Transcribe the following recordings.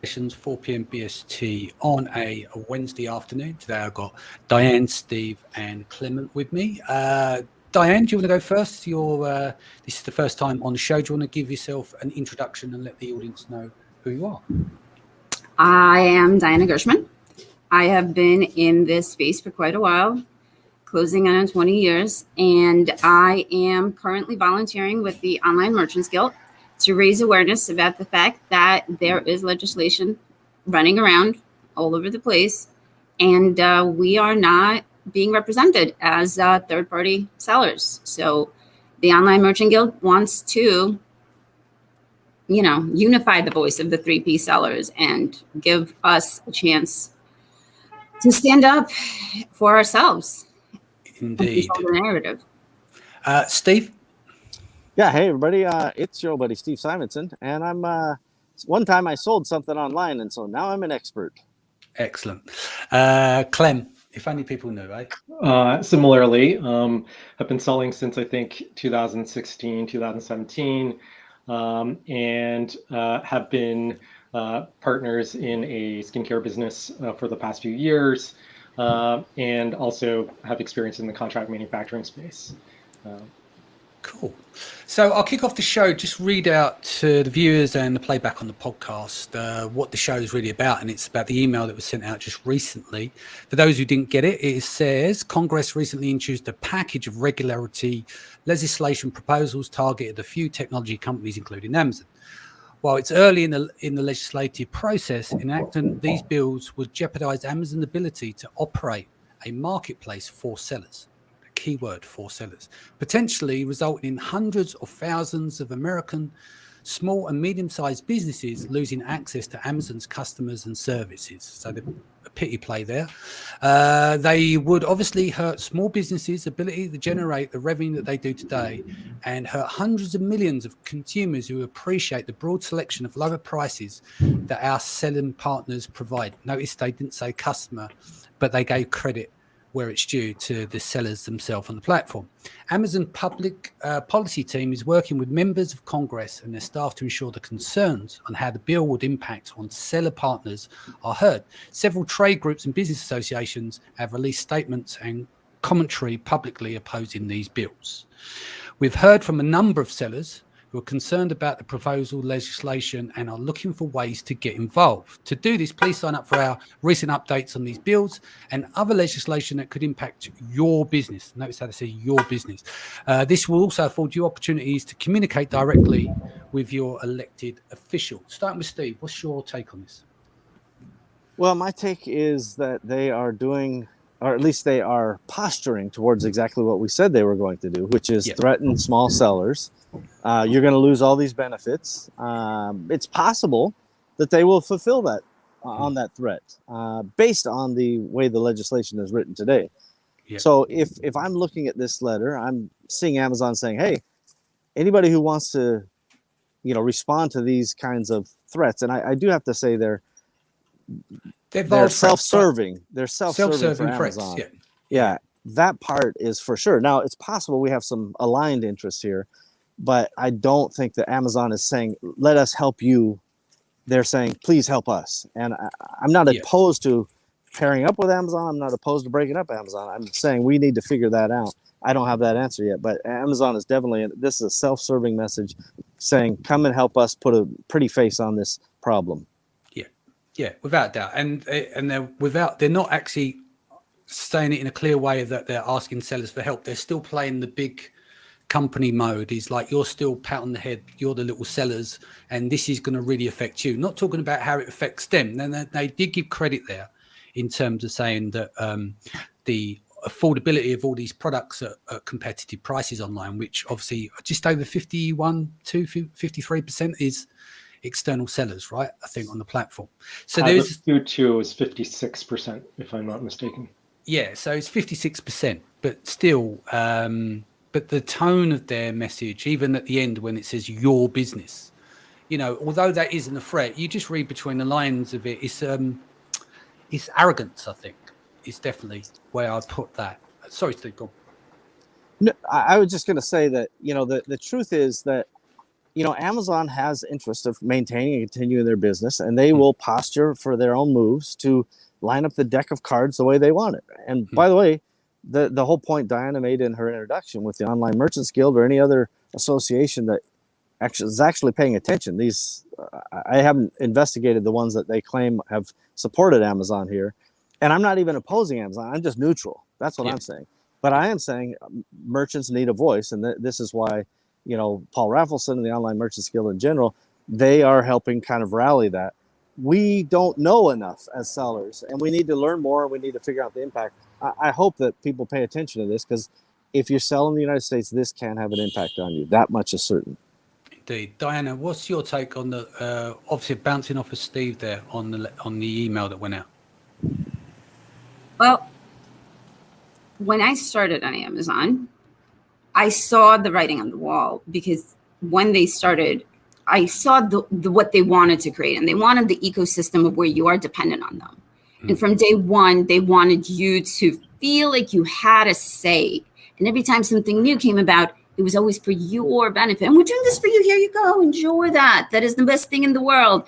sessions, 4 p.m. BST on a Wednesday afternoon. Today I've got Diane, Steve, and Clement with me. Diane, do you want to go first? This is the first time on the show. Do you want to give yourself an introduction and let the audience know who you are? I am Diana Gershman. I have been in this space for quite a while, closing in on 20 years, and I am currently volunteering with the Online Merchants Guild to raise awareness about the fact that there is legislation running around all over the place, and we are not being represented as third-party sellers. So the Online Merchant Guild wants to, unify the voice of the 3P sellers and give us a chance to stand up for ourselves. Indeed. And control the narrative. Steve? Yeah, hey everybody, it's your buddy Steve Simonson, and I'm one time I sold something online, and so now I'm an expert. Excellent. Clem, if only people knew, eh? Similarly, I've been selling since I think 2016, 2017, and have been partners in a skincare business for the past few years, and also have experience in the contract manufacturing space. Cool. So I'll kick off the show, just read out to the viewers and the playback on the podcast what the show is really about. And it's about the email that was sent out just recently. For those who didn't get it, it says Congress recently introduced a package of regulatory legislation proposals targeted a few technology companies, including Amazon. While it's early in the legislative process, enacting these bills would jeopardize Amazon's ability to operate a marketplace for sellers. Keyword for sellers, potentially resulting in hundreds of thousands of American small and medium-sized businesses losing access to Amazon's customers and services. So a pity play there. They would obviously hurt small businesses' ability to generate the revenue that they do today, and hurt hundreds of millions of consumers who appreciate the broad selection of lower prices that our selling partners provide. Notice they didn't say customer, but they gave credit where it's due to the sellers themselves on the platform. Amazon public policy team is working with members of Congress and their staff to ensure the concerns on how the bill would impact on seller partners are heard. Several trade groups and business associations have released statements and commentary publicly opposing these bills. We've heard from a number of sellers who are concerned about the proposal legislation and are looking for ways to get involved. To do this, please sign up for our recent updates on these bills and other legislation that could impact your business. Notice how they say your business. This will also afford you opportunities to communicate directly with your elected official. Starting with Steve, what's your take on this? Well, my take is that they are doing, or at least they are posturing towards exactly what we said they were going to do, which is threaten small sellers. You're going to lose all these benefits. It's possible that they will fulfill that on that threat based on the way the legislation is written today. Yeah. So if I'm looking at this letter, I'm seeing Amazon saying, hey, anybody who wants to, respond to these kinds of threats, and I do have to say they're self-serving. They're self-serving for Amazon. Threats, yeah, that part is for sure. Now, it's possible we have some aligned interests here, but I don't think that Amazon is saying, let us help you. They're saying, please help us. And I'm not opposed to pairing up with Amazon. I'm not opposed to breaking up Amazon. I'm saying we need to figure that out. I don't have that answer yet, but Amazon is definitely, this is a self-serving message saying, come and help us put a pretty face on this problem. Yeah, without doubt. And they're not actually saying it in a clear way that they're asking sellers for help. They're still playing the big company mode. Is like, you're still pat on the head, you're the little sellers, and this is going to really affect you. Not talking about how it affects them. Then they did give credit there in terms of saying that the affordability of all these products at competitive prices online, which obviously just over 51 to 53% is external sellers, right? I think on the platform. So there's Q2 is 56%, if I'm not mistaken. Yeah, so it's 56%, but still. But the tone of their message, even at the end when it says your business, although that isn't a threat, you just read between the lines of it. It's arrogance, I think. It's definitely where I'd put that. Sorry, Steve, go on. No, I was just going to say that, the truth is that Amazon has interest of maintaining and continuing their business, and they will posture for their own moves to line up the deck of cards the way they want it. And by the way, the whole point Diana made in her introduction with the Online Merchants Guild or any other association that is actually paying attention. I haven't investigated the ones that they claim have supported Amazon here, and I'm not even opposing Amazon. I'm just neutral. That's what I'm saying. But I am saying merchants need a voice, and this is why, Paul Raffleson and the Online Merchants Guild in general, they are helping kind of rally that. We don't know enough as sellers, and we need to learn more. We need to figure out the impact. I hope that people pay attention to this, because if you're selling in the United States, this can have an impact on you. That much is certain. Indeed. Diana, what's your take on the, obviously bouncing off of Steve there on the email that went out? Well, when I started on Amazon, I saw the writing on the wall, because when they started, I saw what they wanted to create, and they wanted the ecosystem of where you are dependent on them. And from day one, they wanted you to feel like you had a say. And every time something new came about, it was always for your benefit. And we're doing this for you. Here you go. Enjoy that. That is the best thing in the world.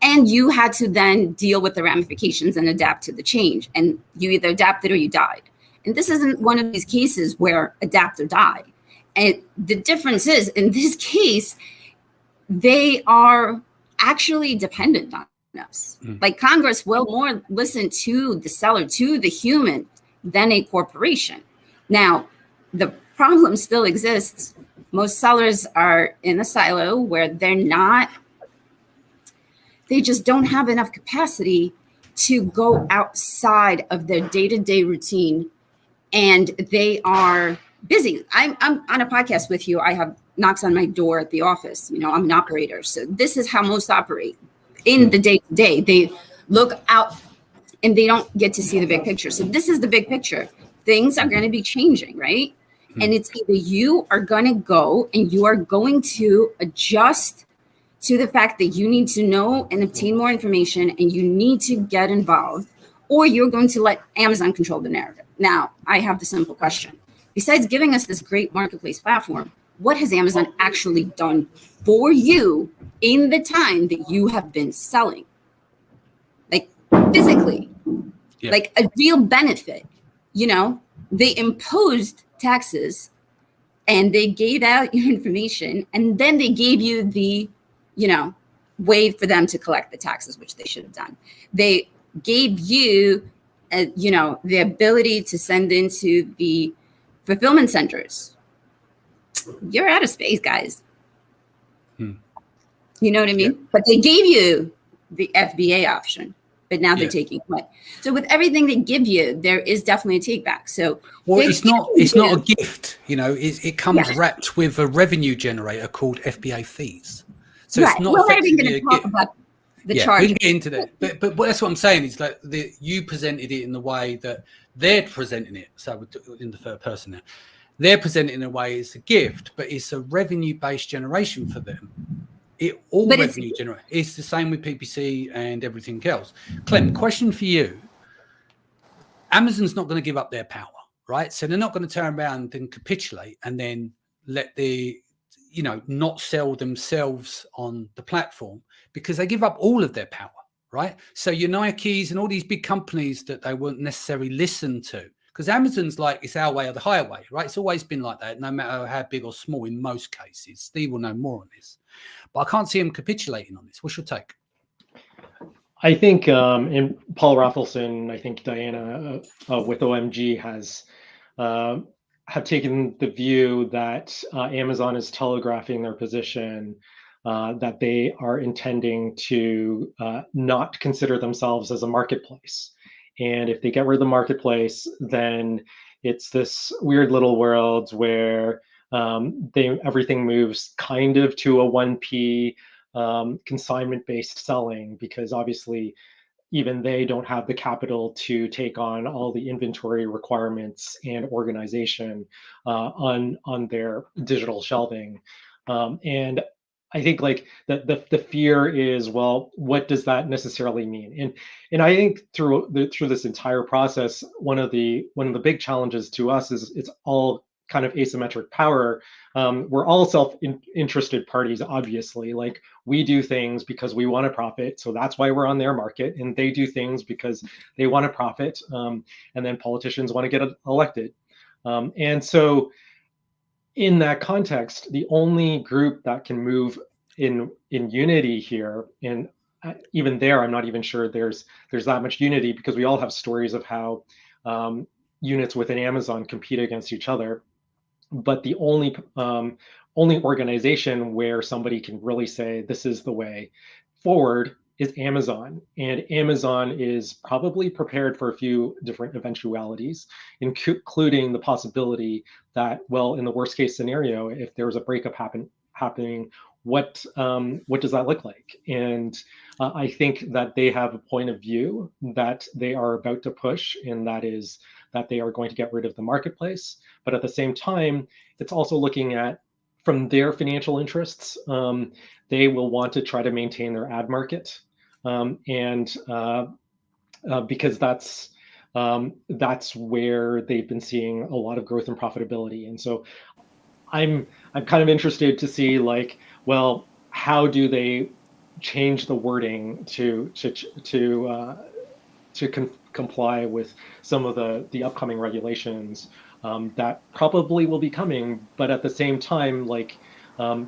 And you had to then deal with the ramifications and adapt to the change. And you either adapted or you died. And this isn't one of these cases where adapt or die. And the difference is, in this case, they are actually dependent on us. Like, Congress will more listen to the seller, to the human, than a corporation. Now, the problem still exists. Most sellers are in a silo where they just don't have enough capacity to go outside of their day-to-day routine, and they are busy. I'm on a podcast with you. I have knocks on my door at the office. I'm an operator. So this is how most operate in the day-to-day. They look out and they don't get to see the big picture. So this is the big picture. Things are going to be changing, right? And it's either you are going to go and you are going to adjust to the fact that you need to know and obtain more information and you need to get involved, or you're going to let Amazon control the narrative. Now, I have the simple question. Besides giving us this great marketplace platform, what has Amazon actually done for you in the time that you have been selling? Like, physically, like a real benefit. They imposed taxes and they gave out your information, and then they gave you the, way for them to collect the taxes, which they should have done. They gave you, the ability to send into the fulfillment centers. You're out of space, guys. You know what I mean? But they gave you the FBA option, but now they're taking away. So with everything they give you, there is definitely a take back. So it's not a gift, it comes wrapped with a revenue generator called FBA fees. So it's not effectively going to talk about the charge. We can get into that. But that's what I'm saying is, like, you presented it in the way that they're presenting it. So in the third person now, they're presenting it in a way it's a gift, but it's a revenue-based generation for them. Revenue generate. It's the same with PPC and everything else. Clem, question for you. Amazon's not going to give up their power, right? So they're not going to turn around and capitulate and then let not sell themselves on the platform, because they give up all of their power, right? So your Nikes and all these big companies that they won't necessarily listen to, because Amazon's like, it's our way or the highway, right? It's always been like that, no matter how big or small in most cases. Steve will know more on this. But I can't see him capitulating on this. What's your take? I think, and Paul Raffleson, I think Diana with OMG have taken the view that Amazon is telegraphing their position, that they are intending to not consider themselves as a marketplace. And if they get rid of the marketplace, then it's this weird little world where everything moves kind of to a 1P consignment-based selling, because obviously even they don't have the capital to take on all the inventory requirements and organization on their digital shelving. And I think like the fear is, well, what does that necessarily mean? And I think through this entire process, one of the big challenges to us is it's all kind of asymmetric power, we're all self-interested parties, obviously. Like, we do things because we want to profit, so that's why we're on their market, and they do things because they want to profit, and then politicians want to get elected. And so in that context, the only group that can move in unity here, and even there, I'm not even sure there's that much unity, because we all have stories of how units within Amazon compete against each other. But the only organization where somebody can really say this is the way forward is Amazon. And Amazon is probably prepared for a few different eventualities, including the possibility that, well, in the worst case scenario, if there was a breakup happening, what does that look like? And I think that they have a point of view that they are about to push, and that is that they are going to get rid of the marketplace. But at the same time, it's also looking at, from their financial interests, they will want to try to maintain their ad market, because that's where they've been seeing a lot of growth and profitability. And so I'm kind of interested to see, like, well, how do they change the wording to comply with some of the upcoming regulations that probably will be coming. But at the same time, like,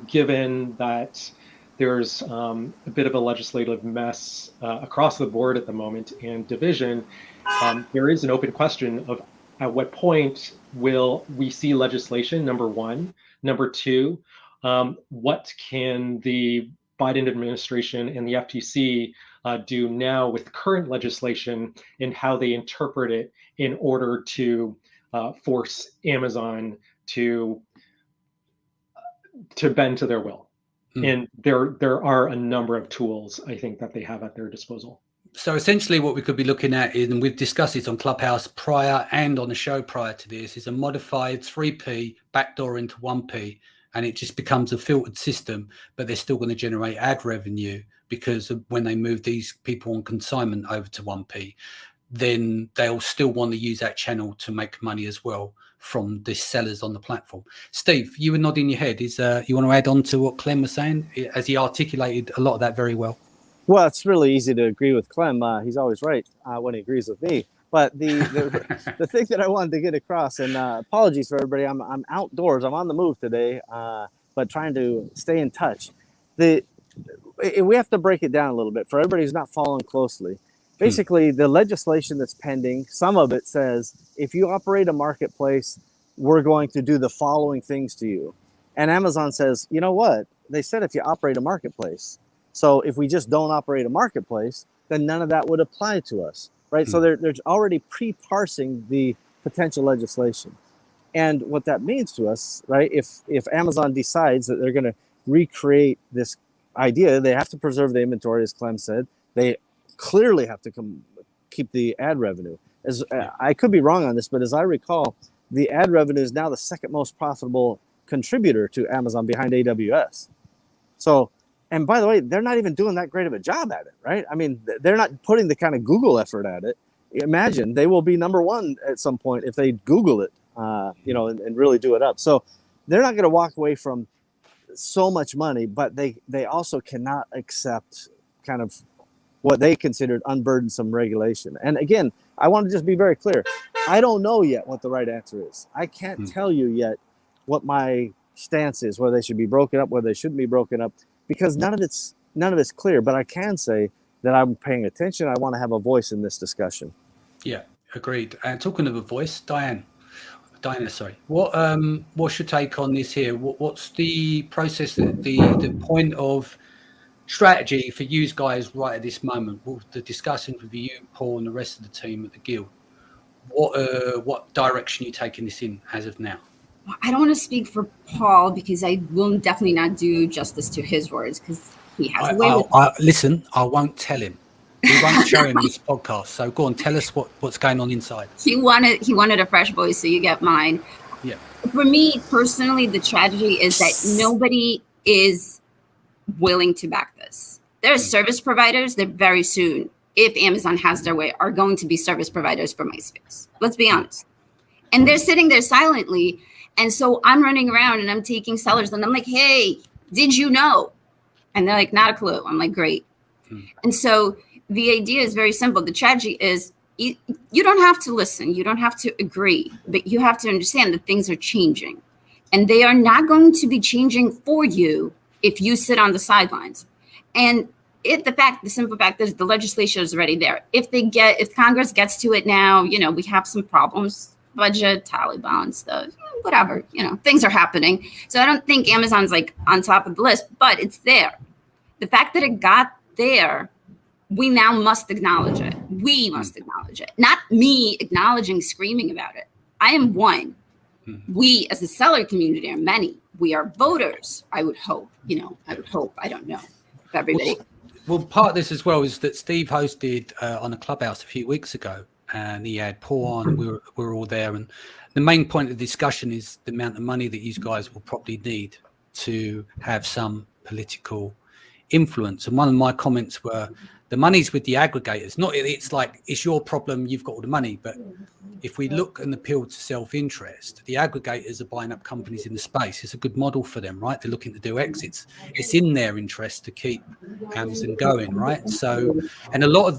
given that there's a bit of a legislative mess across the board at the moment and division, there is an open question of at what point will we see legislation, number one. Number two, what can the Biden administration and the FTC do now with current legislation, and how they interpret it in order to force Amazon to bend to their will. And there are a number of tools, I think, that they have at their disposal. So essentially what we could be looking at is, and we've discussed this on Clubhouse prior and on the show prior to this, is a modified 3p backdoor into 1p, and it just becomes a filtered system, but they're still going to generate ad revenue, because when they move these people on consignment over to 1p, then they'll still want to use that channel to make money as well from the sellers on the platform. Steve, you were nodding your head. You want to add on to what Clem was saying, as he articulated a lot of that very well? Well, it's really easy to agree with Clem. He's always right when he agrees with me. But the thing that I wanted to get across, and apologies for everybody, I'm outdoors, I'm on the move today, but trying to stay in touch. We have to break it down a little bit for everybody who's not following closely. Basically, the legislation that's pending, some of it says, if you operate a marketplace, we're going to do the following things to you. And Amazon says, you know what? They said if you operate a marketplace. So if we just don't operate a marketplace, then none of that would apply to us, right? So they're already pre-parsing the potential legislation. And what that means to us, right? If Amazon decides that they're going to recreate this idea, they have to preserve the inventory, as Clem said. They clearly have to keep the ad revenue. I could be wrong on this, but as I recall, the ad revenue is now the second most profitable contributor to Amazon behind AWS. So, and by the way, they're not even doing that great of a job at it, right? I mean, they're not putting the kind of Google effort at it. Imagine they will be number one at some point if they Google it, and really do it up. So they're not going to walk away from so much money, but they also cannot accept kind of what they considered unburdensome regulation. And again, I want to just be very clear. I don't know yet what the right answer is. I can't tell you yet what my stance is, whether they should be broken up, whether they shouldn't be broken up, because none of it's clear. But I can say that I'm paying attention. I want to have a voice in this discussion. Yeah, agreed. And talking of a voice, Diana, sorry. What's your take on this here? What's the process, the point of strategy for you guys right at this moment? The discussion with you, Paul, and the rest of the team at the Guild. What direction are you taking this in as of now? I don't want to speak for Paul, because I will definitely not do justice to his words, because he has a way with listen, I won't tell him. We won't show him this podcast. So go on, tell us what's going on inside. He wanted a fresh voice, so you get mine. Yeah. For me personally, the tragedy is that nobody is willing to back this. There are service providers that very soon, if Amazon has their way, are going to be service providers for MySpace. Let's be honest. And they're sitting there silently. And so I'm running around and I'm taking sellers and I'm like, hey, did you know? And they're like, not a clue. I'm like, great. And so the idea is very simple. The strategy is you don't have to listen. You don't have to agree, but you have to understand that things are changing. And they are not going to be changing for you if you sit on the sidelines. And the simple fact is the legislation is already there. If Congress gets to it now, we have some problems, budget, Taliban stuff, whatever, things are happening. So I don't think Amazon's like on top of the list, but it's there. The fact that it got there, we now must acknowledge it. We must acknowledge it. Not me acknowledging, screaming about it. I am one. We as a seller community are many. We are voters, I would hope. I don't know if everybody. Well, part of this as well is that Steve hosted on a Clubhouse a few weeks ago, and he had Paul on. We were all there, and the main point of the discussion is the amount of money that you guys will probably need to have some political influence. And one of my comments were, the money's with the aggregators. It's like it's your problem, you've got all the money. But if we look and appeal to self-interest, the aggregators are buying up companies in the space. It's a good model for them, right? They're looking to do exits. It's in their interest to keep Amazon going, right? So, and not a lot of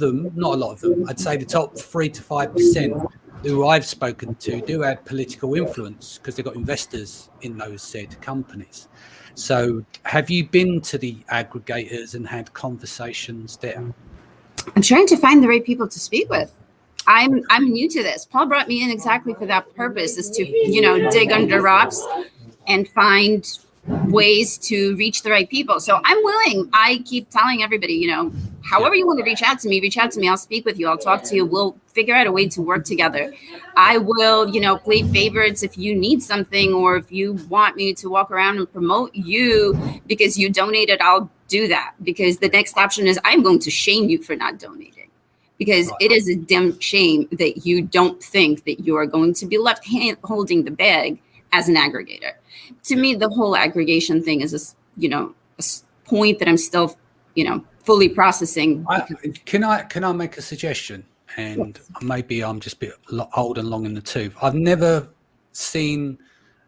them, I'd say the top 3 to 5% who I've spoken to do have political influence because they've got investors in those said companies. So have you been to the aggregators and had conversations there? I'm trying to find the right people to speak with. I'm new to this. Paul brought me in exactly for that purpose, is to, dig under rocks and find ways to reach the right people. So I'm willing. I keep telling everybody, however you want to reach out to me, I'll speak with you. I'll talk to you. We'll figure out a way to work together. I will, play favorites if you need something, or if you want me to walk around and promote you because you donated, I'll do that. Because the next option is I'm going to shame you for not donating. Because it is a damn shame that you don't think that you are going to be left holding the bag as an aggregator. To me, the whole aggregation thing is a point that I'm still, fully processing. Can I make a suggestion? And maybe I'm just a bit old and long in the tooth. I've never seen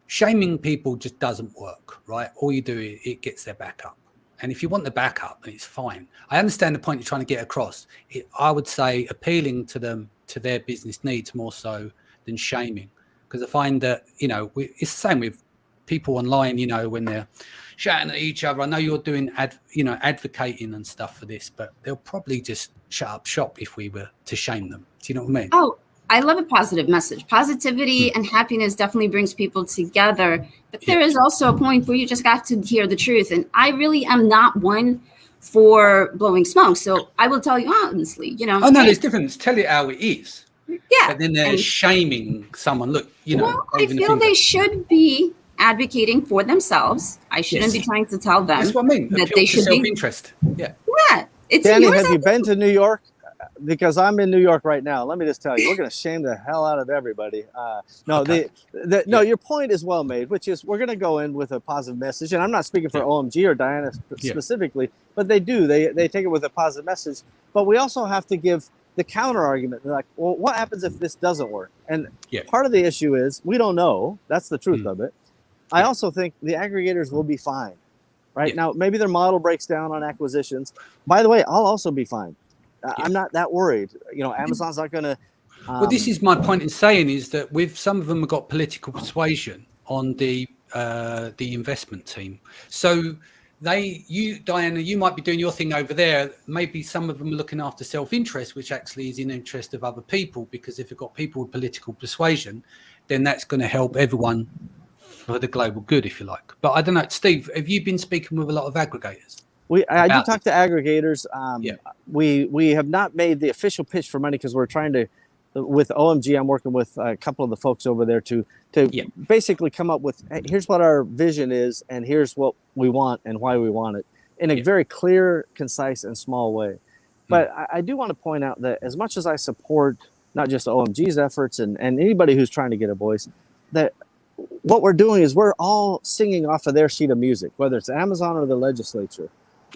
shaming people just doesn't work, right? All you do is it gets their back up. And if you want the backup, then it's fine. I understand the point you're trying to get across. I would say appealing to them, to their business needs more so than shaming. Because I find that, it's the same with people online, when they're shouting at each other. I know you're doing, advocating and stuff for this, but they'll probably just shut up shop if we were to shame them. Do you know what I mean? Oh, I love a positive message. Positivity and happiness definitely brings people together. But there is also a point where you just have to hear the truth. And I really am not one for blowing smoke. So I will tell you honestly, Oh, no, there's difference. Tell it how it is. Yeah. But then they're shaming someone. Look, Well, I feel they should be advocating for themselves. I shouldn't be trying to tell them. That's what I mean. That they should self-interest. Yeah. It's Danny, have you been to New York? Because I'm in New York right now. Let me just tell you, we're going to shame the hell out of everybody. Your point is well made, which is we're going to go in with a positive message. And I'm not speaking for OMG or Diana specifically, but they do. They take it with a positive message. But we also have to give the counter argument. They're like, well, what happens if this doesn't work? And part of the issue is we don't know. That's the truth of it. I also think the aggregators will be fine. Right now, maybe their model breaks down on acquisitions. By the way, I'll also be fine. I'm not that worried. Amazon's not going to. Well, this is my point in saying is that with some of them have got political persuasion on the investment team. So Diana, you might be doing your thing over there. Maybe some of them are looking after self-interest, which actually is in the interest of other people, because if you've got people with political persuasion, then that's going to help everyone for the global good, if you like. But I don't know, Steve, have you been speaking with a lot of aggregators? I do talk to aggregators. We have not made the official pitch for money because we're trying to, with OMG, I'm working with a couple of the folks over there to basically come up with, hey, here's what our vision is, and here's what we want and why we want it in a very clear, concise, and small way. But I do want to point out that as much as I support not just OMG's efforts and anybody who's trying to get a voice, that what we're doing is we're all singing off of their sheet of music, whether it's Amazon or the legislature.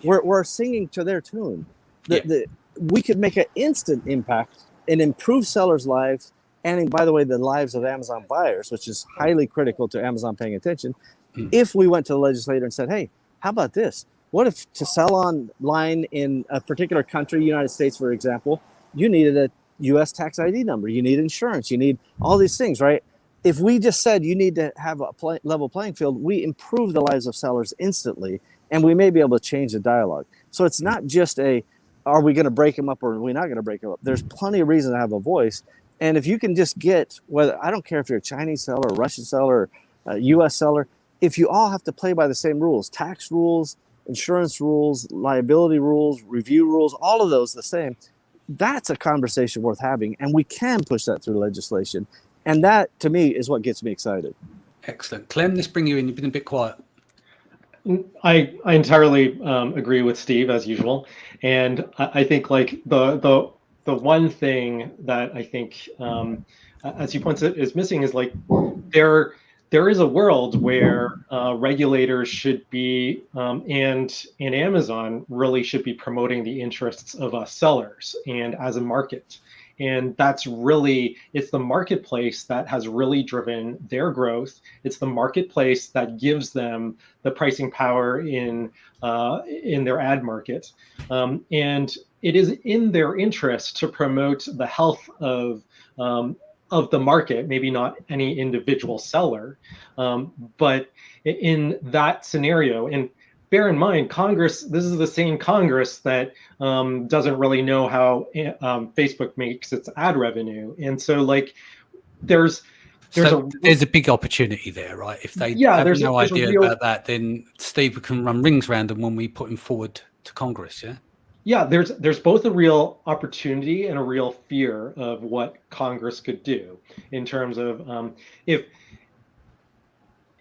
We're singing to their tune. We could make an instant impact and improve sellers' lives and by the way, the lives of Amazon buyers, which is highly critical to Amazon paying attention. If we went to the legislator and said, hey, how about this? What if to sell online in a particular country, United States, for example, you needed a U.S. tax ID number, you need insurance, you need all these things, right? If we just said you need to have a level playing field, we improve the lives of sellers instantly, and we may be able to change the dialogue. So it's not just are we going to break them up or are we not going to break them up? There's plenty of reason to have a voice. And if you can just get, whether, I don't care if you're a Chinese seller, a Russian seller, a U.S. seller, if you all have to play by the same rules, tax rules, insurance rules, liability rules, review rules, all of those the same, that's a conversation worth having, and we can push that through legislation. And that, to me, is what gets me excited. Excellent. Clem, let's bring you in. You've been a bit quiet. I entirely agree with Steve, as usual. And I think like the one thing that I think, as he points out, is missing is like there is a world where regulators should be, and Amazon really should be promoting the interests of us sellers and as a market. And that's really, it's the marketplace that has really driven their growth. It's the marketplace that gives them the pricing power in their ad market. And it is in their interest to promote the health of the market, maybe not any individual seller, but in that scenario, and bear in mind, Congress, this is the same Congress that doesn't really know how Facebook makes its ad revenue. And so like there's a big opportunity there, right? If they have no idea about that, then Steve can run rings around them when we put him forward to Congress, yeah? Yeah, there's both a real opportunity and a real fear of what Congress could do in terms of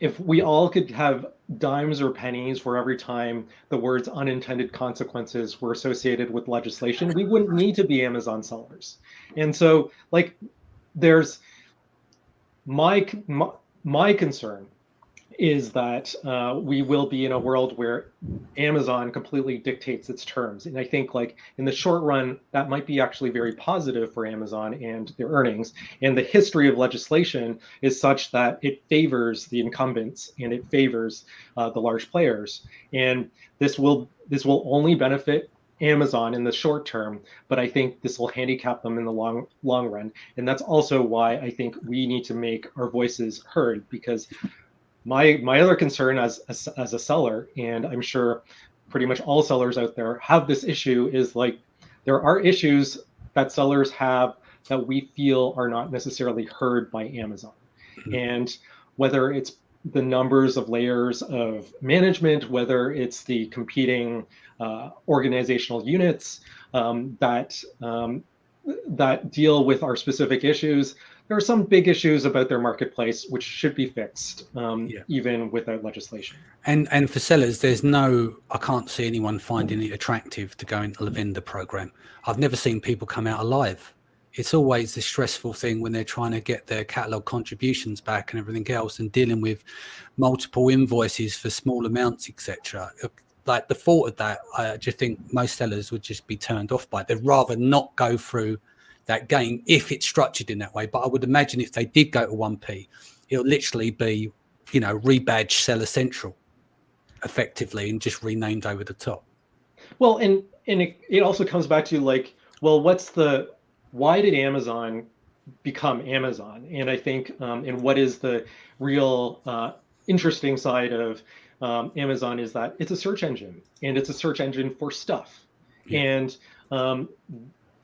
if we all could have dimes or pennies for every time the words unintended consequences were associated with legislation, we wouldn't need to be Amazon sellers. And so like there's my concern is that we will be in a world where Amazon completely dictates its terms. And I think like in the short run, that might be actually very positive for Amazon and their earnings. And the history of legislation is such that it favors the incumbents and it favors the large players. And this will only benefit Amazon in the short term, but I think this will handicap them in the long run. And that's also why I think we need to make our voices heard, because my other concern as a seller, and I'm sure pretty much all sellers out there have this issue, is like there are issues that sellers have that we feel are not necessarily heard by Amazon. And whether it's the numbers of layers of management, whether it's the competing organizational units that deal with our specific issues, there are some big issues about their marketplace which should be fixed, even without legislation. And for sellers, I can't see anyone finding it attractive to go into the vendor program. I've never seen people come out alive. It's always the stressful thing when they're trying to get their catalog contributions back and everything else, and dealing with multiple invoices for small amounts, etc. Like the thought of that, I just think most sellers would just be turned off by it. They'd rather not go through that game if it's structured in that way. But I would imagine if they did go to 1P, it'll literally be, rebadged Seller Central effectively and just renamed over the top. Well, and it also comes back to like, well, why did Amazon become Amazon? And I think, and what is the real interesting side of Amazon is that it's a search engine, and it's a search engine for stuff. Yeah. And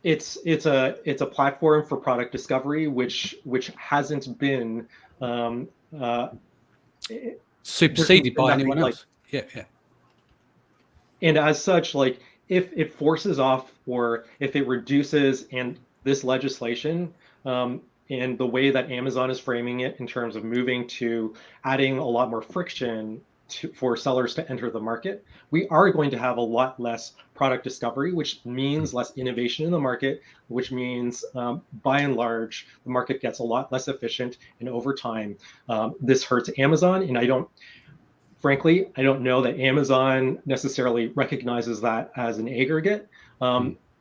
it's a platform for product discovery, which hasn't been superseded by anyone else. Yeah. And as such, like if it forces off or if it reduces and this legislation and the way that Amazon is framing it in terms of moving to adding a lot more friction for sellers to enter the market, we are going to have a lot less product discovery, which means less innovation in the market, which means by and large, the market gets a lot less efficient. And over time, this hurts Amazon. And frankly, I don't know that Amazon necessarily recognizes that as an aggregate.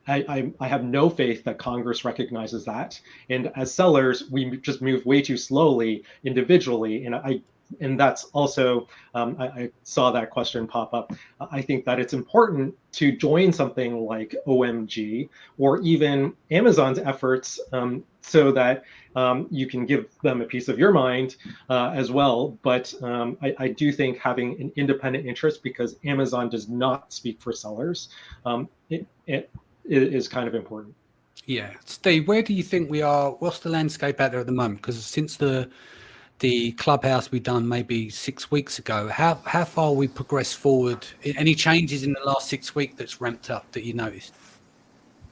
I have no faith that Congress recognizes that. And as sellers, we just move way too slowly individually. And that's also, I saw that question pop up. I think that it's important to join something like OMG or even Amazon's efforts, so that you can give them a piece of your mind as well. But I do think having an independent interest, because Amazon does not speak for sellers, it is kind of important. Yeah. Steve, where do you think we are? What's the landscape out there at the moment? Because since the Clubhouse we done maybe 6 weeks ago, how far we progressed forward? Any changes in the last 6 weeks that's ramped up that you noticed?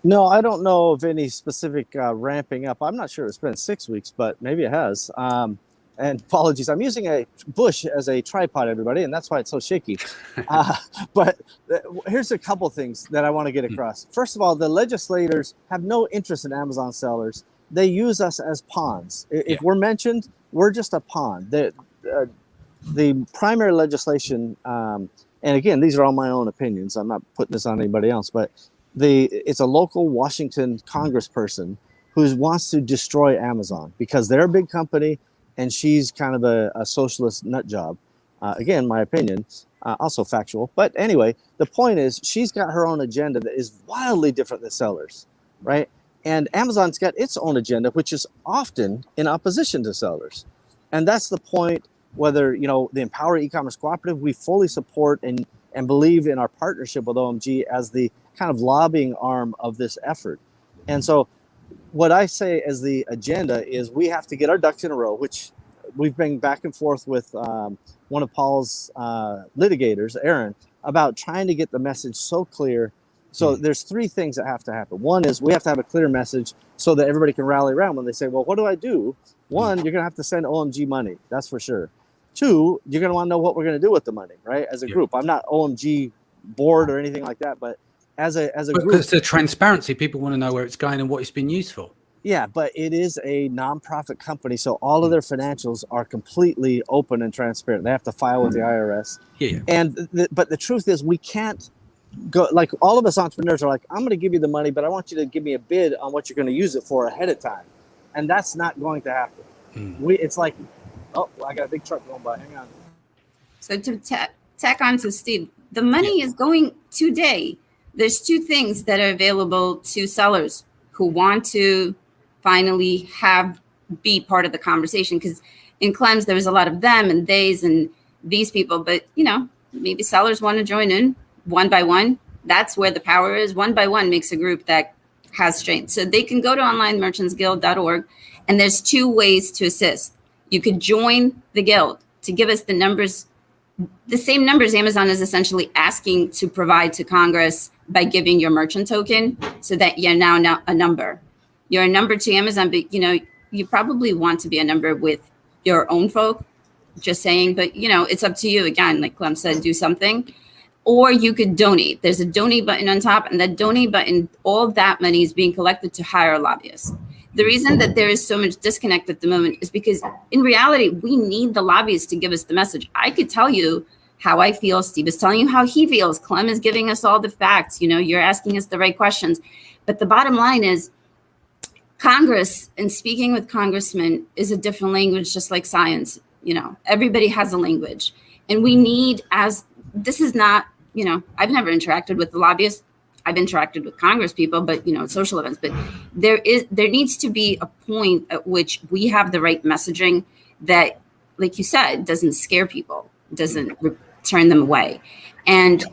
No, I don't know of any specific ramping up. I'm not sure it's been 6 weeks, but maybe it has. And apologies, I'm using a bush as a tripod, everybody, and that's why it's so shaky. But here's a couple things that I want to get across. First of all, the legislators have no interest in Amazon sellers. They use us as pawns. If we're mentioned, we're just a pawn. The primary legislation, and again, these are all my own opinions. I'm not putting this on anybody else, but it's a local Washington congressperson who wants to destroy Amazon because they're a big company and she's kind of a socialist nut job. Again, my opinion, also factual. But anyway, the point is she's got her own agenda that is wildly different than sellers, right? And Amazon's got its own agenda, which is often in opposition to sellers. And that's the point, whether, the Empower E-commerce Cooperative, we fully support and believe in our partnership with OMG as the kind of lobbying arm of this effort. And so what I say as the agenda is we have to get our ducks in a row, which we've been back and forth with one of Paul's litigators, Aaron, about trying to get the message so clear. So there's three things that have to happen. One is we have to have a clear message so that everybody can rally around when they say, well, what do I do? One, you're going to have to send OMG money. That's for sure. Two, you're going to want to know what we're going to do with the money, right? As a group. I'm not OMG board or anything like that, but as a group. Because the transparency, people want to know where it's going and what it's been used for. Yeah, but it is a nonprofit company, so all of their financials are completely open and transparent. They have to file with the IRS. Yeah. And but the truth is, we can't go, like, all of us entrepreneurs are like, I'm going to give you the money, but I want you to give me a bid on what you're going to use it for ahead of time, and that's not going to happen. It's like, oh, I got a big truck going by. Hang on. So to tack on to Steve, the money is going today. There's two things that are available to sellers who want to finally be part of the conversation, because in Clems there was a lot of them and theys and these people, but maybe sellers want to join in one by one. That's where the power is. One by one makes a group that has strength. So they can go to onlinemerchantsguild.org, and there's two ways to assist. You could join the guild to give us the numbers, the same numbers Amazon is essentially asking to provide to Congress by giving your merchant token, so that you're now a number. You're a number to Amazon, but you probably want to be a number with your own folk, just saying, but it's up to you. Again, like Clem said, do something. Or you could donate. There's a donate button on top, and that donate button, all of that money is being collected to hire lobbyists. The reason that there is so much disconnect at the moment is because in reality, we need the lobbyists to give us the message. I could tell you how I feel. Steve is telling you how he feels. Clem is giving us all the facts. You're asking us the right questions. But the bottom line is Congress, and speaking with congressmen, is a different language, just like science. Everybody has a language. And we need, this is not, I've never interacted with the lobbyists. I've interacted with Congress people, but social events. But there needs to be a point at which we have the right messaging that, like you said, doesn't scare people, doesn't turn them away. And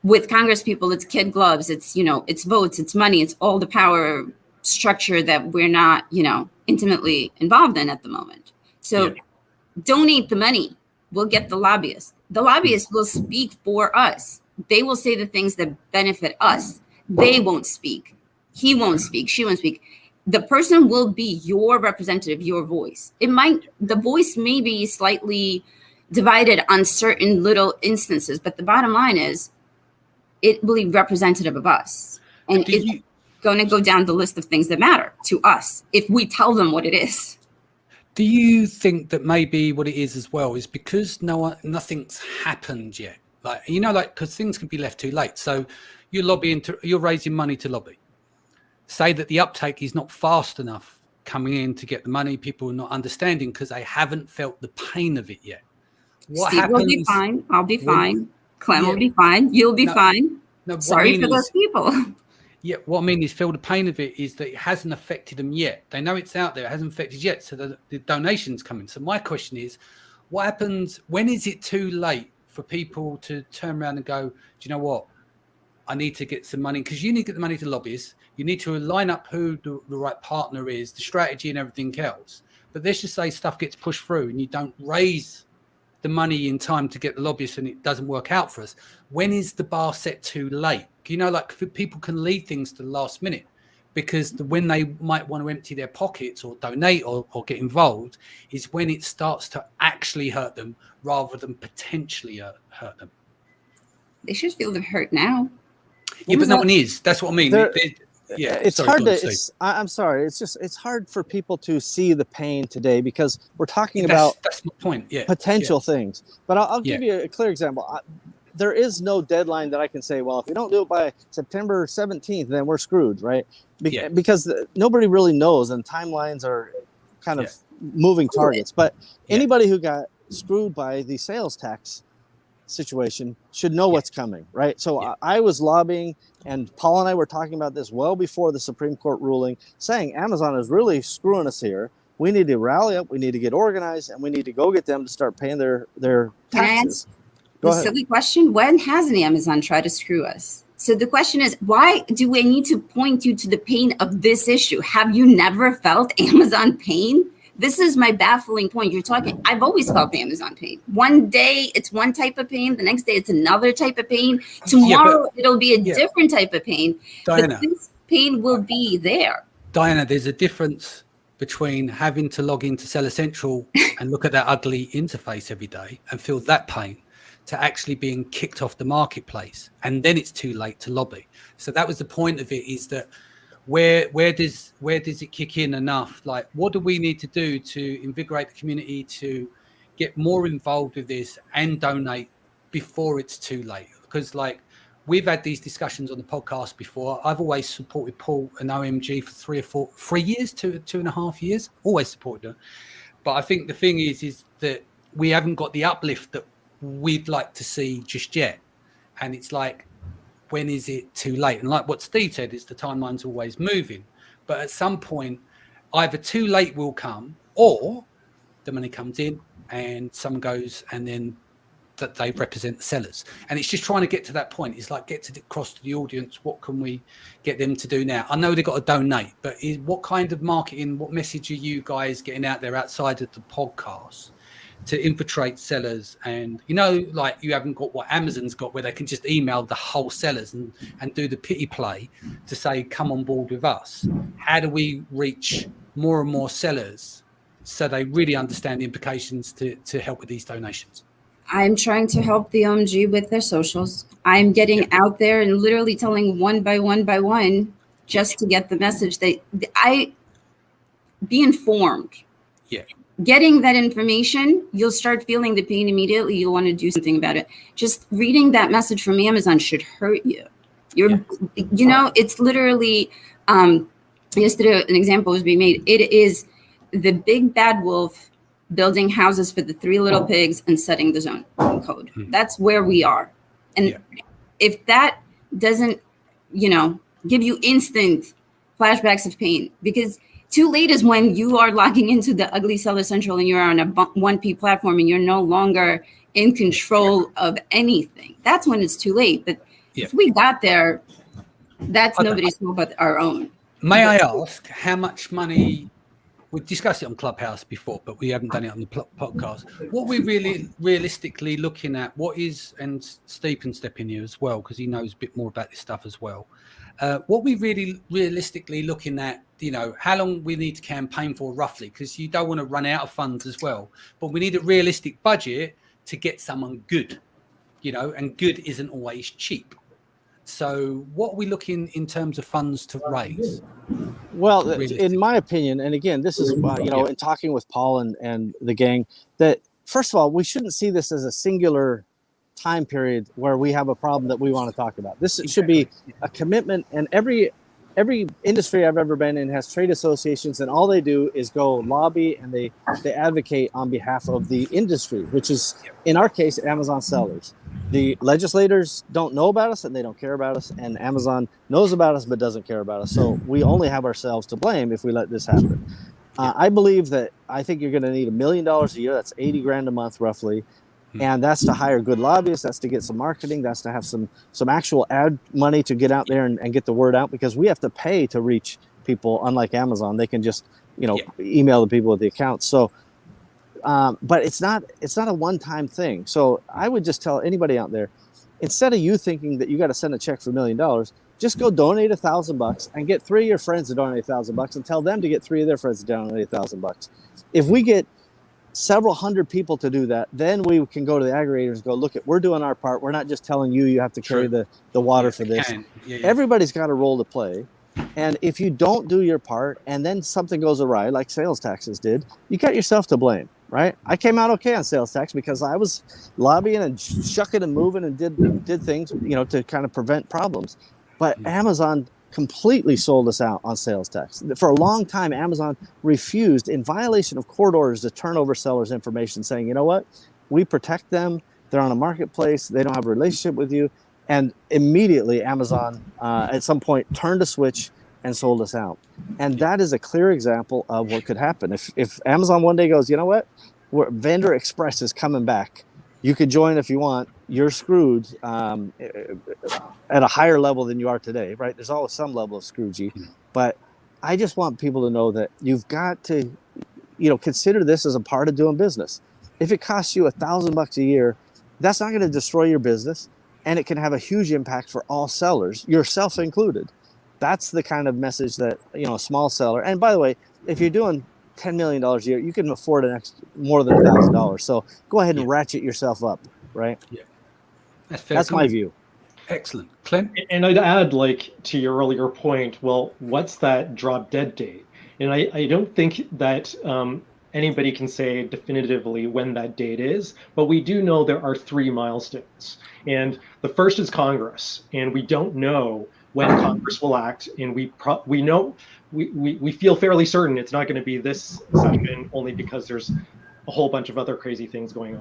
with Congress people, it's kid gloves, it's it's votes, it's money, it's all the power structure that we're not intimately involved in at the moment. So donate the money. We'll get the lobbyists. The lobbyists will speak for us. They will say the things that benefit us. They won't speak. He won't speak. She won't speak. The person will be your representative, your voice. The voice may be slightly divided on certain little instances, but the bottom line is it will be representative of us. And it's going to go down the list of things that matter to us if we tell them what it is. Do you think that maybe what it is as well is because nothing's happened yet? Because things can be left too late. So you're raising money to lobby. Say that the uptake is not fast enough coming in to get the money. People are not understanding because they haven't felt the pain of it yet. What Steve happens? will be fine. I'll be when- fine. Clem Yeah. will be fine. You'll be fine. No, what I Sorry mean for is- those people. Yeah, what I mean is feel the pain of it is that it hasn't affected them yet. They know it's out there, it hasn't affected yet, so the donations come in. So my question is, what happens, when is it too late for people to turn around and go, do you know what, I need to get some money, because you need to get the money to lobbyists, you need to line up who the right partner is, the strategy and everything else. But let's just say stuff gets pushed through and you don't raise the money in time to get the lobbyists and it doesn't work out for us. When is the bar set too late? You know, like people can leave things to the last minute because when they might want to empty their pockets or donate or get involved is when it starts to actually hurt them rather than potentially hurt them. They should feel the hurt now. Yeah, but no one is. That's what I mean. Yeah, it's hard to. I'm sorry. It's hard for people to see the pain today because we're talking about. That's my point. Yeah, potential things. But I'll give you a clear example. There is no deadline that I can say, well, if we don't do it by September 17th, then we're screwed, right? Because nobody really knows, and timelines are kind of moving targets. But anybody who got screwed by the sales tax situation should know what's coming, right? So I was lobbying, and Paul and I were talking about this well before the Supreme Court ruling, saying Amazon is really screwing us here. We need to rally up, we need to get organized, and we need to go get them to start paying their taxes. The silly question, when has an Amazon tried to screw us? So the question is, why do we need to point you to the pain of this issue? Have you never felt Amazon pain? This is my baffling point. You're talking, I've always felt Amazon pain. One day it's one type of pain. The next day it's another type of pain. Tomorrow it'll be a different type of pain. Diana, but this pain will be there. Diana, there's a difference between having to log into Seller Central and look at that ugly interface every day and feel that pain to actually being kicked off the marketplace. And then it's too late to lobby. So that was the point of it, is that where does it kick in enough? Like, what do we need to do to invigorate the community to get more involved with this and donate before it's too late? Because like we've had these discussions on the podcast before. I've always supported Paul and OMG for 3 years, 2.5 years, always supported them. But I think the thing is that we haven't got the uplift that we'd like to see just yet. And it's like, when is it too late? And like what Steve said, is the timeline's always moving. But at some point, either too late will come, or the money comes in and someone goes and then that they represent the sellers. And it's just trying to get to that point. It's like, across to the audience, what can we get them to do now? I know they've got to donate, but what kind of marketing, what message are you guys getting out there outside of the podcast to infiltrate sellers? And like you haven't got what Amazon's got, where they can just email the whole sellers and do the pity play to say, come on board with us. How do we reach more and more sellers so they really understand the implications to help with these donations? I'm trying to help the OMG with their socials. I'm getting out there and literally telling one by one just to get the message that be informed. Yeah. Getting that information, you'll start feeling the pain immediately. You'll want to do something about it. Just reading that message from Amazon should hurt you. It's literally, yesterday an example was being made. It is the big bad wolf building houses for the three little pigs and setting the zone code. That's where we are. And if that doesn't, give you instant flashbacks of pain, because too late is when you are logging into the ugly Seller Central and you're on a 1P platform and you're no longer in control of anything. That's when it's too late. But if we got there, that's nobody's fault but our own. May I ask how much money? We've discussed it on Clubhouse before, but we haven't done it on the podcast. What we're really realistically looking at, and Steve can step in here as well, because he knows a bit more about this stuff as well. What we really realistically looking at, how long we need to campaign for roughly, because you don't want to run out of funds as well. But we need a realistic budget to get someone good, and good isn't always cheap. So what are we looking in terms of funds to raise? Well, in my opinion, and again, this is, in talking with Paul and the gang, that first of all, we shouldn't see this as a singular time period where we have a problem that we want to talk about. This should be a commitment, and every industry I've ever been in has trade associations, and all they do is go lobby and they advocate on behalf of the industry, which is in our case Amazon sellers. The legislators don't know about us and they don't care about us, and Amazon knows about us but doesn't care about us. So we only have ourselves to blame if we let this happen. I believe that I think you're going to need $1 million a year. That's 80 grand a month roughly. And that's to hire good lobbyists. That's to get some marketing. That's to have some actual ad money to get out there and get the word out, because we have to pay to reach people. Unlike Amazon, they can just email the people with the accounts. So, but it's not a one-time thing. So I would just tell anybody out there, instead of you thinking that you got to send a check for $1 million, just go donate $1,000 and get 3 of your friends to donate $1,000 and tell them to get 3 of their friends to donate $1,000. If we get several hundred people to do that, then we can go to the aggregators and go, look, we're doing our part. We're not just telling you have to carry the water for this. Everybody's got a role to play. And if you don't do your part and then something goes awry, like sales taxes did, you got yourself to blame, right? I came out okay on sales tax because I was lobbying and shucking and moving and did things, to kind of prevent problems. But Amazon completely sold us out on sales tax. For a long time, Amazon refused, in violation of court orders, to turn over sellers' information, saying, you know what, we protect them. They're on a marketplace. They don't have a relationship with you. And immediately, Amazon, at some point, turned a switch and sold us out. And that is a clear example of what could happen. If Amazon one day goes, you know what, Vendor Express is coming back. You could join if you want. You're screwed at a higher level than you are today, right? There's always some level of scroogey. But I just want people to know that you've got to, consider this as a part of doing business. If it costs you $1,000 a year, that's not going to destroy your business, and it can have a huge impact for all sellers, yourself included. That's the kind of message that, a small seller. And by the way, if you're doing $10 million a year, you can afford more than $1,000. So go ahead and ratchet yourself up, right? Yeah, that's fair. That's my view. Excellent. Clem? And I'd add, to your earlier point, well, what's that drop dead date? And I don't think that anybody can say definitively when that date is, but we do know there are 3 milestones. And the first is Congress, and we don't know when Congress will act, and we feel fairly certain it's not going to be this session, only because there's a whole bunch of other crazy things going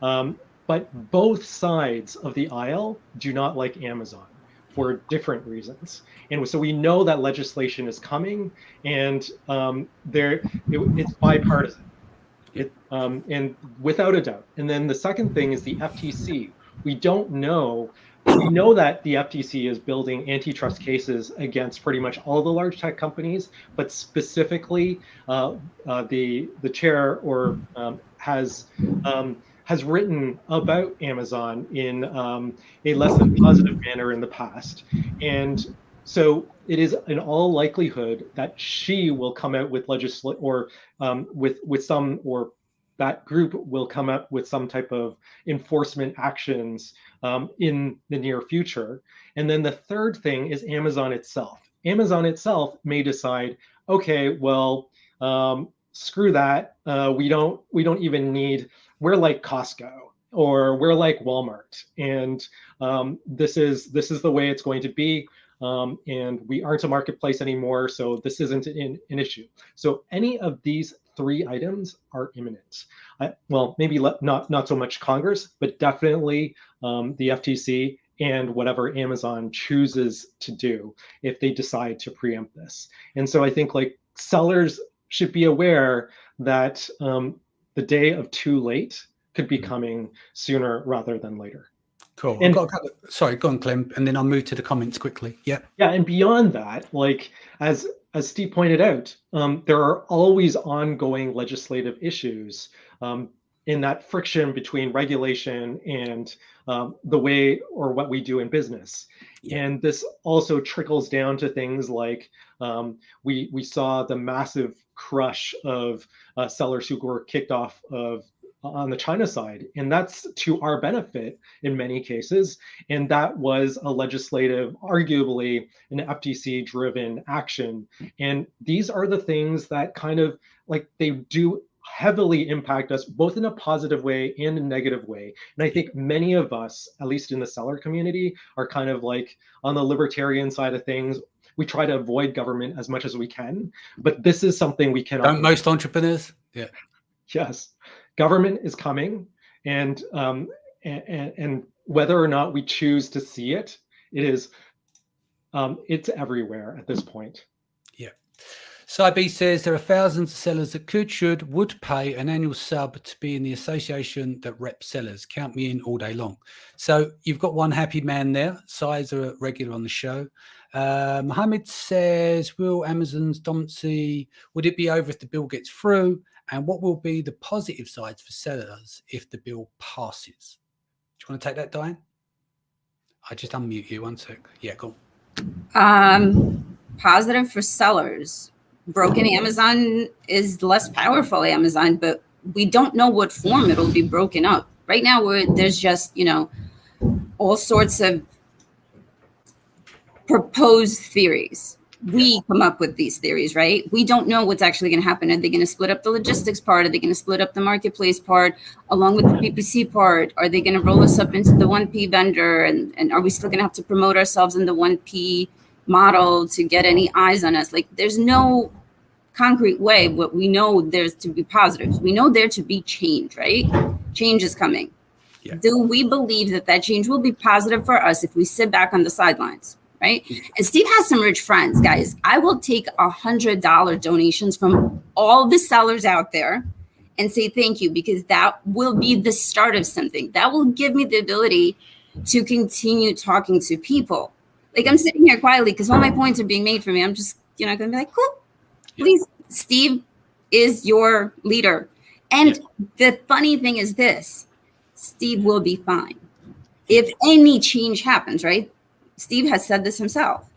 on. But both sides of the aisle do not like Amazon for different reasons. And so we know that legislation is coming, and it's bipartisan, and without a doubt. And then the second thing is the FTC. We don't know. We know that the FTC is building antitrust cases against pretty much all the large tech companies, but specifically the chair has written about Amazon in a less than positive manner in the past. And so it is in all likelihood that she will come out with that group will come up with some type of enforcement actions in the near future. And then the third thing is Amazon itself. Amazon itself may decide, okay, well, screw that. We don't even need. We're like Costco, or we're like Walmart, and this is the way it's going to be. And we aren't a marketplace anymore, so this isn't an issue. So any of these 3 items are imminent. Well, maybe not so much Congress, but definitely the FTC and whatever Amazon chooses to do if they decide to preempt this. And so I think sellers should be aware that the day of too late could be coming sooner rather than later. Cool. Sorry, go on, Clem, and then I'll move to the comments quickly. Yeah. Yeah, and beyond that, as Steve pointed out, there are always ongoing legislative issues in that friction between regulation and the way or what we do in business. Yeah. And this also trickles down to things like we saw the massive crush of sellers who were kicked off on the China side, and that's to our benefit in many cases. And that was a legislative, arguably an FTC-driven action. And these are the things that kind of they do heavily impact us both in a positive way and a negative way. And I think many of us, at least in the seller community, are kind of like on the libertarian side of things. We try to avoid government as much as we can, but this is something we cannot. Don't most entrepreneurs? Yeah. Yes, government is coming, and whether or not we choose to see it, it is it's everywhere at this point. Yeah. SciB says there are thousands of sellers that could, should, would pay an annual sub to be in the association that reps sellers. Count me in all day long. So you've got one happy man there. Si's are regular on the show. Mohammed says, will Amazon's dominancy, would it be over if the bill gets through? And what will be the positive sides for sellers if the bill passes? Do you want to take that, Diane? I just unmute you 1 sec. Yeah, go on. Positive for sellers. Broken Amazon is less powerful Amazon, but we don't know what form it'll be broken up. Right now, there's just, all sorts of proposed theories. We come up with these theories, right? We don't know what's actually going to happen. Are they going to split up the logistics part? Are they going to split up the marketplace part along with the PPC part? Are they going to roll us up into the 1P vendor? And are we still going to have to promote ourselves in the 1P model to get any eyes on us? Like, there's no concrete way, but we know there's to be positives. We know there to be change, right? Change is coming. Yeah. Do we believe that change will be positive for us if we sit back on the sidelines? Right. And Steve has some rich friends, guys. I will take $100 donations from all the sellers out there and say thank you, because that will be the start of something that will give me the ability to continue talking to people. Like, I'm sitting here quietly because all my points are being made for me. I'm just, going to be like, cool. Please, Steve is your leader. And the funny thing is this, Steve will be fine. If any change happens, right? Steve has said this himself.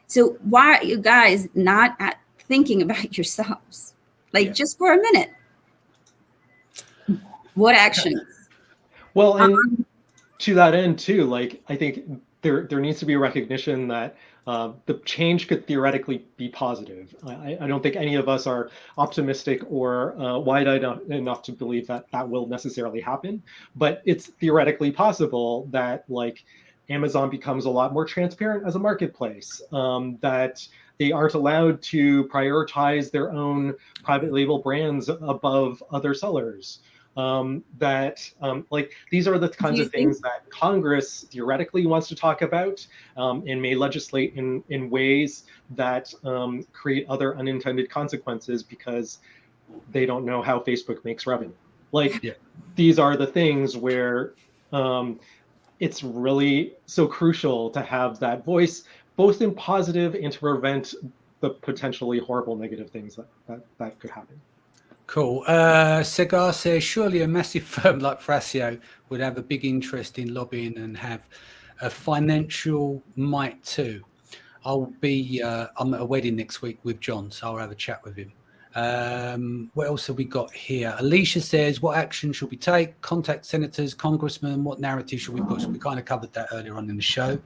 So why are you guys not thinking about yourselves? Like, just for a minute. What actions? Well, and to that end too, like, I think there needs to be a recognition that the change could theoretically be positive. I don't think any of us are optimistic or wide-eyed enough to believe that will necessarily happen, but it's theoretically possible that, like, Amazon becomes a lot more transparent as a marketplace, that they aren't allowed to prioritize their own private label brands above other sellers. Like, these are the kinds of things that Congress theoretically wants to talk about, and may legislate in ways that create other unintended consequences because they don't know how Facebook makes revenue. Like, these are the things where it's really so crucial to have that voice, both in positive and to prevent the potentially horrible negative things that could happen. Cool. Cigar says, surely a massive firm like Thrasio would have a big interest in lobbying and have a financial might too. I'm at a wedding next week with John, so I'll have a chat with him. What else have we got here? Alicia says, what action should we take? Contact senators, congressmen, what narrative should we push? We kind of covered that earlier on in the show.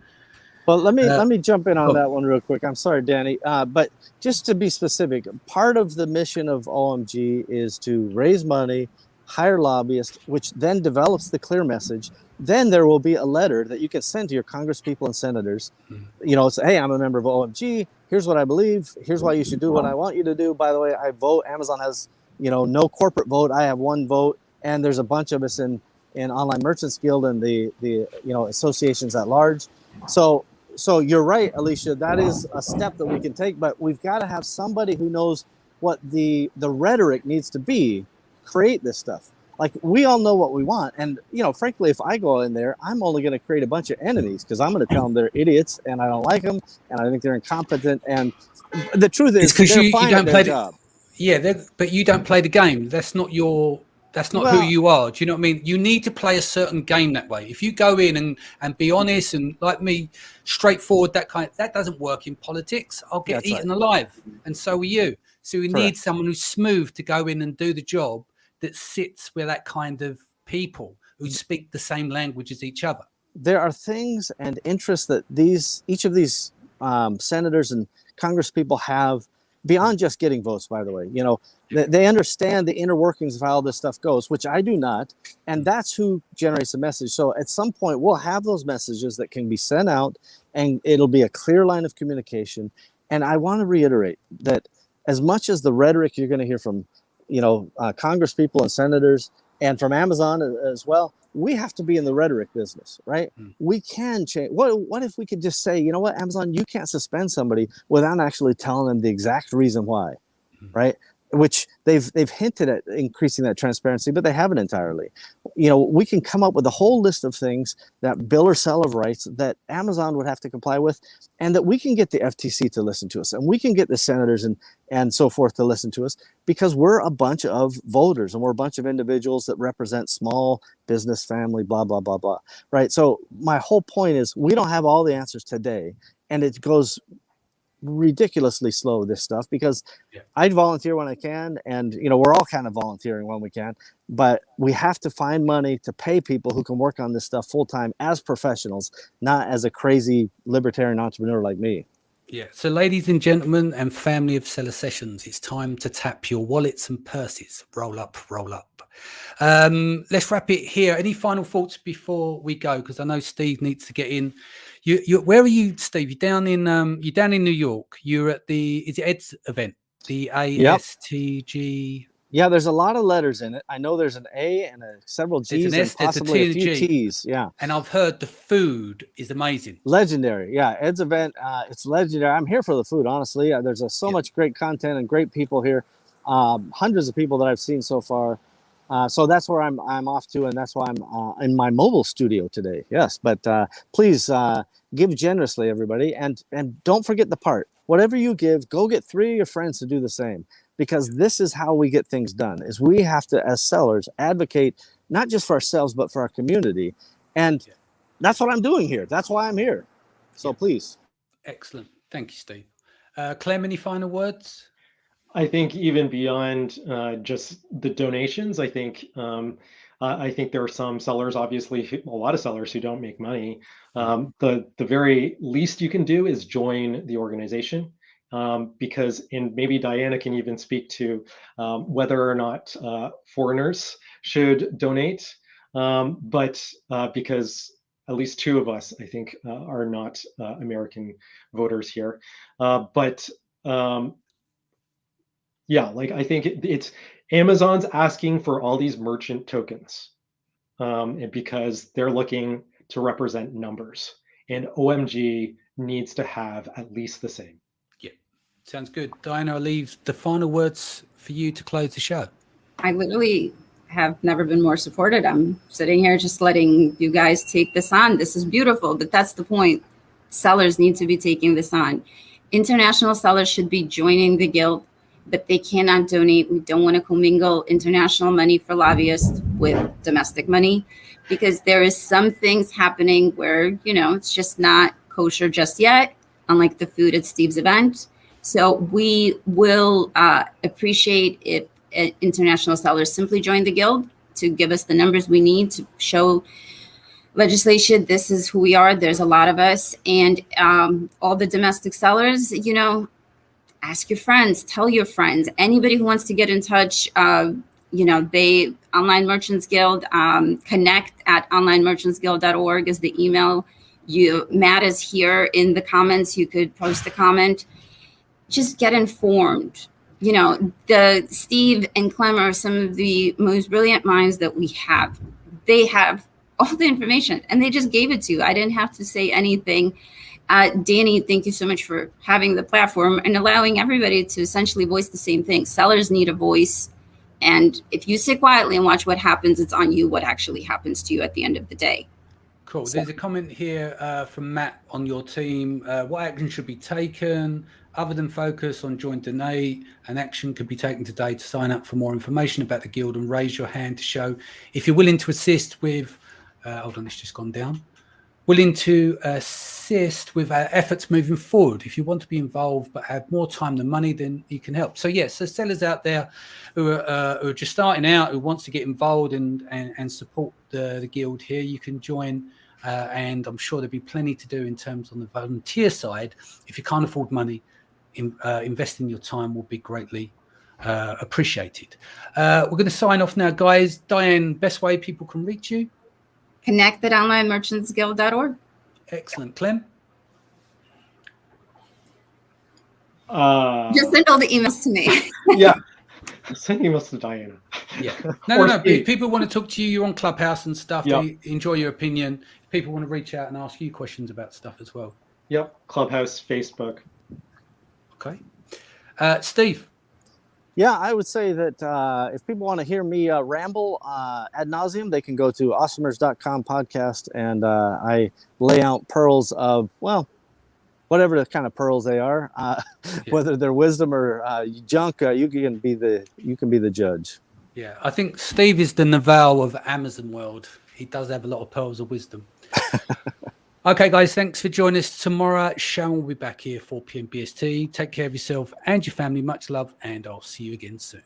Well, let me jump in on that one real quick. I'm sorry, Danny, but just to be specific, part of the mission of OMG is to raise money, hire lobbyists, which then develops the clear message. Then there will be a letter that you can send to your congresspeople and senators. Say, hey, I'm a member of OMG. Here's what I believe. Here's why you should do what I want you to do. By the way, I vote. Amazon has, no corporate vote. I have one vote, and there's a bunch of us in Online Merchants Guild and the associations at large. So you're right, Alicia. That is a step that we can take, but we've got to have somebody who knows what the rhetoric needs to be. Create this stuff. Like, we all know what we want. And, frankly, if I go in there, I'm only going to create a bunch of enemies because I'm going to tell them they're idiots and I don't like them and I think they're incompetent. And the truth is, they're fine at their job. But you don't play the game. That's not who you are. Do you know what I mean? You need to play a certain game that way. If you go in and be honest and, like me, straightforward, that doesn't work in politics. I'll get eaten alive. And so will you. So we need someone who's smooth to go in and do the job that sits with that kind of people who speak the same language as each other. There are things and interests that each of these senators and congresspeople have beyond just getting votes, by the way. They understand the inner workings of how all this stuff goes, which I do not. And that's who generates the message. So at some point, we'll have those messages that can be sent out, and it'll be a clear line of communication. And I want to reiterate that as much as the rhetoric you're going to hear from, Congress people and senators and from Amazon as well, we have to be in the rhetoric business, right? We can change. What if we could just say, you know what, Amazon, you can't suspend somebody without actually telling them the exact reason why, right? Which they've hinted at increasing that transparency, but they haven't entirely. We can come up with a whole list of things that bill or sell of rights that Amazon would have to comply with, and that we can get the FTC to listen to us, and we can get the senators and so forth to listen to us, because we're a bunch of voters and we're a bunch of individuals that represent small business, family, blah, blah, blah, blah, right? So my whole point is we don't have all the answers today, and it goes ridiculously slow, this stuff, because I volunteer when I can, and we're all kind of volunteering when we can, but we have to find money to pay people who can work on this stuff full time as professionals, not as a crazy libertarian entrepreneur like me. So ladies and gentlemen and family of Seller Sessions, it's time to tap your wallets and purses. Roll up, roll up. Let's wrap it here. Any final thoughts before we go? Because I know Steve needs to get in. Where are you, Steve? You're down in New York. You're at is it Ed's event? The ASTG. Yeah, there's a lot of letters in it. I know there's an A and several G's and possibly a few T's. Yeah. And I've heard the food is amazing. Legendary. Yeah, Ed's event, it's legendary. I'm here for the food, honestly. There's so much great content and great people here. Hundreds of people that I've seen so far. So that's where I'm off to, and that's why I'm in my mobile studio today. Yes, but please give generously, everybody, and don't forget the part. Whatever you give, go get 3 of your friends to do the same, because this is how we get things done. Is we have to, as sellers, advocate not just for ourselves but for our community, and that's what I'm doing here. That's why I'm here. So please. Excellent. Thank you, Steve. Clem, any final words? I think even beyond just the donations, I think there are some sellers, obviously a lot of sellers who don't make money. The very least you can do is join the organization, because, and maybe Diana can even speak to whether or not foreigners should donate, but because at least 2 of us, I think, are not American voters here, but yeah, like I think it's Amazon's asking for all these merchant tokens, and because they're looking to represent numbers, and OMG needs to have at least the same. Yeah, sounds good. Diana, I'll leave the final words for you to close the show. I literally have never been more supported. I'm sitting here just letting you guys take this on. This is beautiful, but that's the point. Sellers need to be taking this on. International sellers should be joining the guild, but they cannot donate. We don't want to commingle international money for lobbyists with domestic money, because there is some things happening where, it's just not kosher just yet, unlike the food at Steve's event. So we will appreciate if international sellers simply join the guild to give us the numbers we need to show legislation. This is who we are. There's a lot of us. And all the domestic sellers, ask your friends, tell your friends, anybody who wants to get in touch, they Online Merchants Guild, connect at onlinemerchantsguild.org is the email. Matt is here in the comments. You could post a comment. Just get informed. The Steve and Clem are some of the most brilliant minds that we have. They have all the information and they just gave it to you. I didn't have to say anything. Danny, thank you so much for having the platform and allowing everybody to essentially voice the same thing. Sellers need a voice. And if you sit quietly and watch what happens, it's on you what actually happens to you at the end of the day. Cool. There's a comment here from Matt on your team. What action should be taken other than focus on join donate? An action could be taken today to sign up for more information about the guild and raise your hand to show if you're willing to assist with, hold on, it's just gone down. Willing to assist with our efforts moving forward. If you want to be involved but have more time than money, then you can help. So yes, so sellers out there who are just starting out, who wants to get involved and support the guild here, you can join. And I'm sure there'll be plenty to do in terms on the volunteer side if you can't afford money investing your time will be greatly appreciated. We're going to sign off now, guys. Diane, best way people can reach you? Connect@onlinemerchantsguild.org. Excellent. Clem? Just send all the emails to me. Yeah. Send emails to Diana. Yeah. No. If people want to talk to you, you're on Clubhouse and stuff. Yep. They enjoy your opinion. If people want to reach out and ask you questions about stuff as well. Yep. Clubhouse, Facebook. Okay. Steve? Yeah, I would say that if people want to hear me ramble ad nauseum, they can go to awesomers.com podcast, and I lay out pearls of, well, whatever the kind of pearls they are, whether they're wisdom or junk. You can be the judge. Yeah, I think Steve is the Naval of Amazon world. He does have a lot of pearls of wisdom. Okay, guys, thanks for joining us. Tomorrow, Sharon will be back here, 4 p.m. BST. Take care of yourself and your family. Much love, and I'll see you again soon.